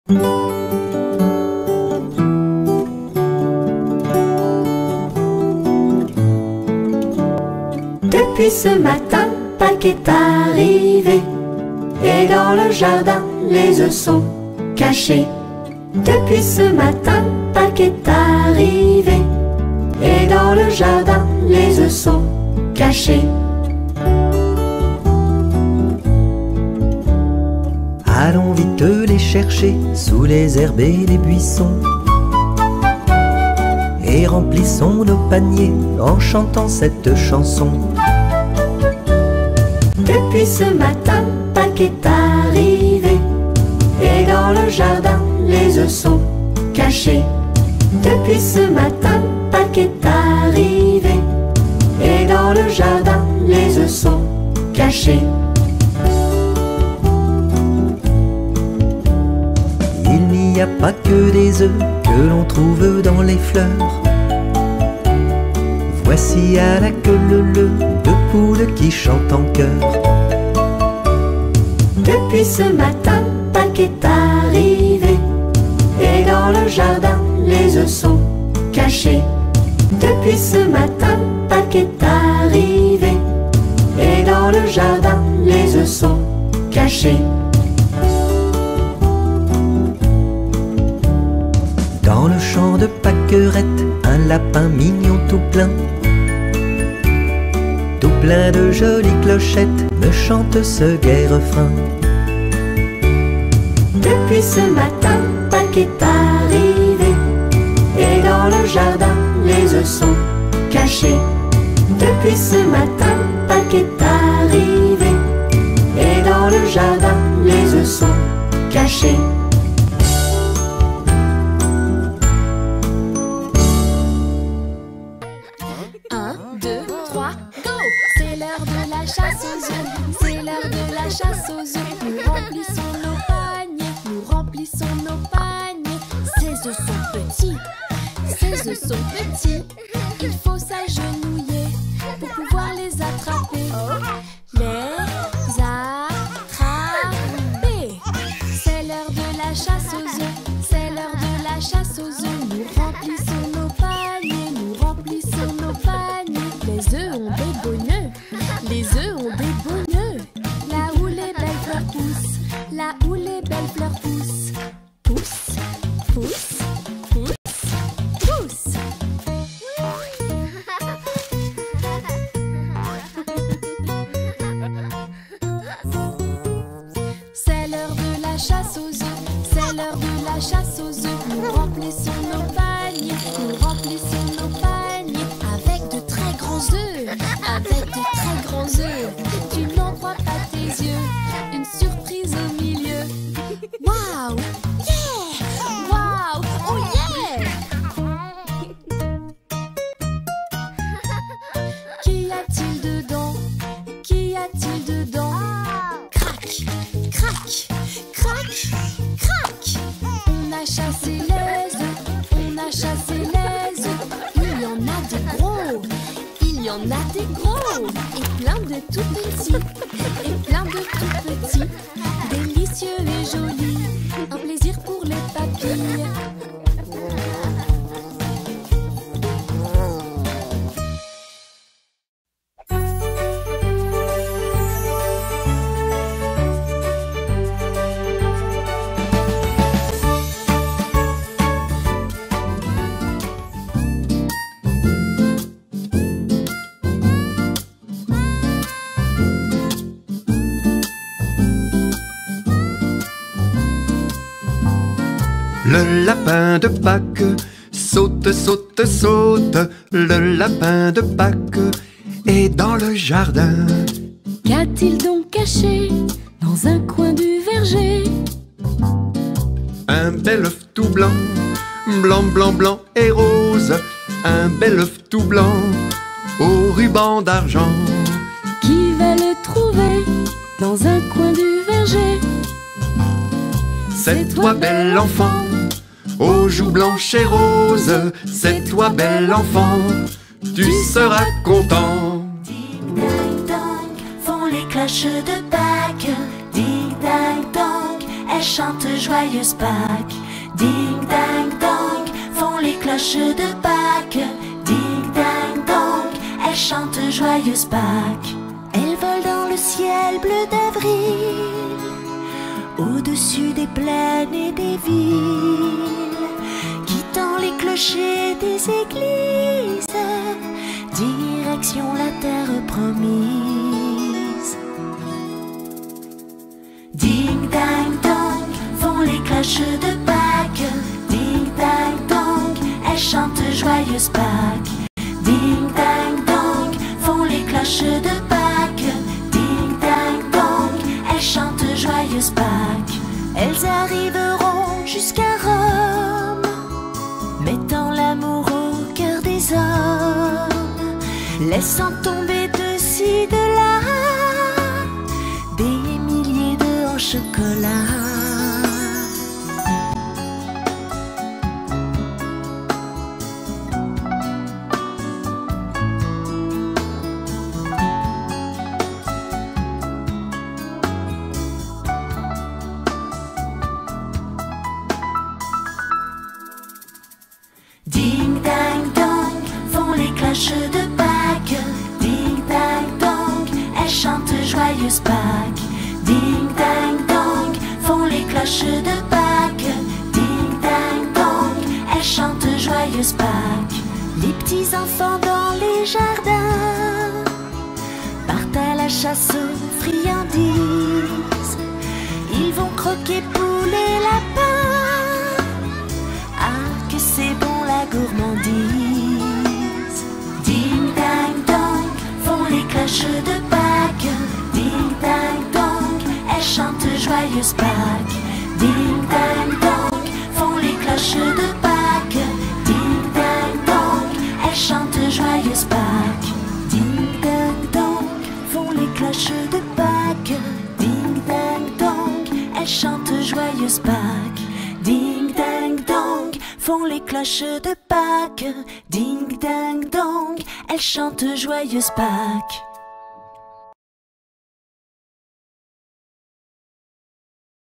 Depuis ce matin, Pâques est arrivé, et dans le jardin, les œufs sont cachés. Depuis ce matin, Pâques est arrivé, et dans le jardin, les œufs sont cachés. Allons vite les chercher sous les herbes et les buissons, et remplissons nos paniers en chantant cette chanson. Depuis ce matin, Pâques est arrivé, et dans le jardin, les œufs sont cachés. Depuis ce matin, Pâques est arrivé, et dans le jardin, les œufs sont cachés. Il n'y a pas que des œufs que l'on trouve dans les fleurs. Voici à la queue leu deux poules qui chantent en chœur. Depuis ce matin, Pâques est arrivé, et dans le jardin, les œufs sont cachés. Depuis ce matin, Pâques est arrivé, et dans le jardin, les œufs sont cachés. Dans le champ de Pâquerette, un lapin mignon tout plein de jolies clochettes me chante ce gai refrain. Depuis ce matin, Pâques est arrivé, et dans le jardin, les œufs sont cachés. Depuis ce matin, Pâques est arrivé, et dans le jardin, les œufs sont cachés. Chasse aux œufs, nous remplissons nos paniers. Ces œufs sont petits, il faut s'agenouiller pour pouvoir les attraper. Les attraper. C'est l'heure de la chasse aux œufs, c'est l'heure de la chasse aux œufs. Nous remplissons nos paniers, nous remplissons nos paniers. Les œufs ont des beaux nœuds, les œufs ont des beaux nœuds. Là où les belles fleurs poussent, là où les belles fleurs poussent. Pousse, pousse, pousse, pousse. C'est l'heure de la chasse aux œufs, c'est l'heure de la chasse aux œufs. Nous remplissons nos paniers, nous remplissons nos paniers. Avec de très grands œufs, avec de très grands œufs. Tu n'en crois pas tes yeux, une surprise au milieu. Waouh, yeah, waouh, oh yeah. Qu'y a-t-il dedans? Qu'y a-t-il dedans? Crac, crac, crac, crac. On a chassé les œufs, on a chassé les œufs. Il y en a des gros, il y en a des gros, et plein de tout petits, et plein de tout petits, délicieux et jolis, un plaisir pour les papilles. Le lapin de Pâques saute, saute, saute. Le lapin de Pâques est dans le jardin. Qu'a-t-il donc caché dans un coin du verger? Un bel œuf tout blanc, blanc, blanc, blanc et rose. Un bel œuf tout blanc au ruban d'argent. Qui va le trouver dans un coin du verger? C'est toi, bel enfant, aux joues blanches et roses. C'est toi, bel enfant, tu seras content. Dig-dag-dong, font les cloches de Pâques. Dig-dag-dong, elles chantent joyeuse Pâques. Ding dang dong, font les cloches de Pâques. Ding dang dong, elles chantent joyeuse Pâques. Elles volent dans le ciel bleu d'avril, au-dessus des plaines et des villes, quittant les clochers des églises, direction la terre promise. Ding dang dong, font les cloches de Pâques. Ding dang dong, elles chantent joyeuse Pâques. Ding dang dong, font les cloches de Pâques. Ding dang dong, elles chantent joyeuse Pâques. Elles arriveront jusqu'à Rome, mettant l'amour au cœur des hommes, laissant tomber de ci, de là des milliers d'œufs en chocolat. Ding dang dong, font les cloches de Pâques. Ding dang dong, elles chantent joyeuse Pâques. Ding dang dong, font les cloches de Pâques. Ding dang dong, elles chantent joyeuse Pâques. Les petits enfants dans les jardins partent à la chasse aux friandises. Ils vont croquer poules et lapins. Ah, que c'est bon la gourmandise. Ding dang dong, font les cloches de Pâques. Ding dang dong, elles chantent joyeuse Pâques. Ding dang dong, font les cloches de Pâques. Ding dang dong, elles chantent joyeuse Pâques. Ding dang dong, font les cloches de Pâques. Ding dang dong, elles chantent joyeuse Pâques. Ding dang dong, font les cloches de Pâques. Ding dang dong, elles chantent joyeuse Pâques.